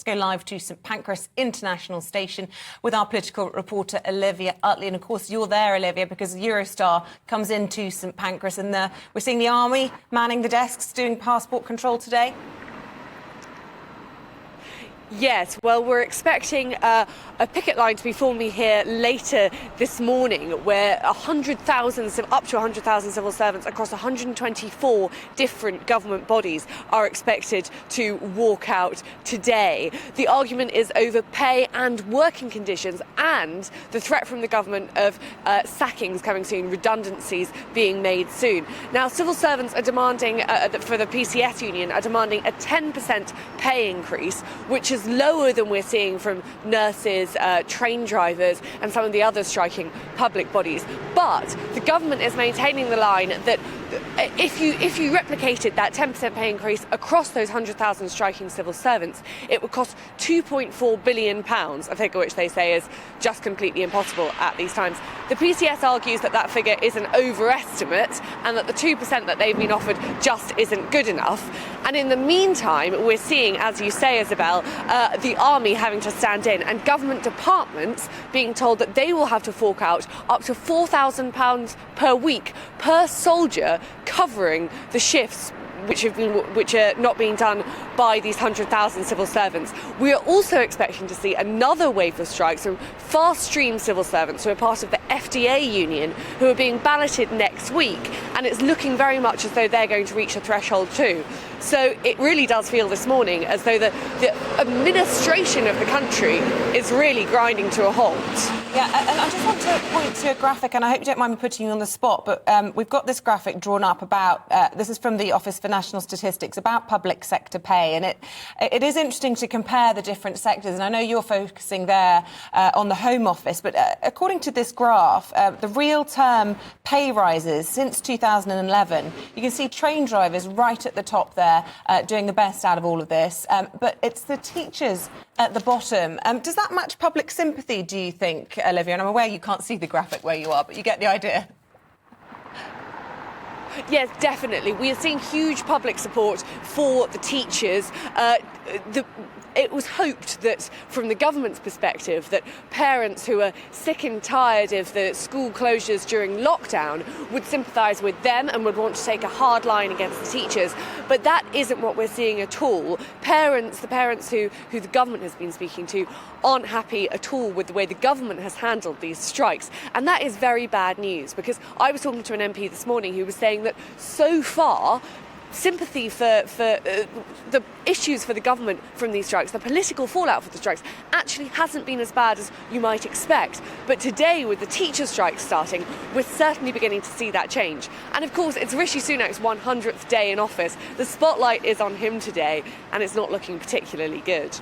go live to St Pancras International Station with our political reporter Olivia Utley. And of course, you're there, Olivia, because Eurostar comes into St Pancras and we're seeing the army manning the desks, doing passport control today. Yes, well, we're expecting a picket line to be forming here later this morning where up to 100,000 civil servants across 124 different government bodies are expected to walk out today. The argument is over pay and working conditions and the threat from the government of sackings coming soon, redundancies being made soon. Now, civil servants are demanding, for the PCS union, are demanding a 10% pay increase, which is lower than we're seeing from nurses, train drivers and some of the other striking public bodies. But the government is maintaining the line that if you replicated that 10% pay increase across those 100,000 striking civil servants, it would cost £2.4 billion, a figure which they say is just completely impossible at these times. The PCS argues that that figure is an overestimate and that the 2% that they've been offered just isn't good enough. And in the meantime, we're seeing, as you say, Isabel, the army having to stand in and government departments being told that they will have to fork out up to £4,000 per week per soldier covering the shifts which are not being done by these 100,000 civil servants. We are also expecting to see another wave of strikes from fast-stream civil servants who are part of the FDA union, who are being balloted next week, and it's looking very much as though they're going to reach a threshold too. So it really does feel this morning as though the administration of the country is really grinding to a halt. Yeah, and I just want to point to a graphic, and I hope you don't mind me putting you on the spot, but we've got this graphic drawn up about, this is from the Office for National Statistics, about public sector pay, and it is interesting to compare the different sectors, and I know you're focusing there on the Home Office, but according to this graph, the real-term pay rises since 2011, you can see train drivers right at the top there, doing the best out of all of this, but it's the teachers at the bottom. Does that match public sympathy, do you think, Olivia? And I'm aware you can't see the graphic where you are, but you get the idea. Yes, definitely. We are seeing huge public support for the teachers. It was hoped that, from the government's perspective, that parents who are sick and tired of the school closures during lockdown would sympathise with them and would want to take a hard line against the teachers. But that isn't what we're seeing at all. The parents who the government has been speaking to, aren't happy at all with the way the government has handled these strikes. And that is very bad news, because I was talking to an MP this morning who was saying that so far, sympathy for the issues for the government from these strikes, the political fallout for the strikes, actually hasn't been as bad as you might expect. But today, with the teacher strikes starting, we're certainly beginning to see that change. And of course, it's Rishi Sunak's 100th day in office. The spotlight is on him today, and it's not looking particularly good.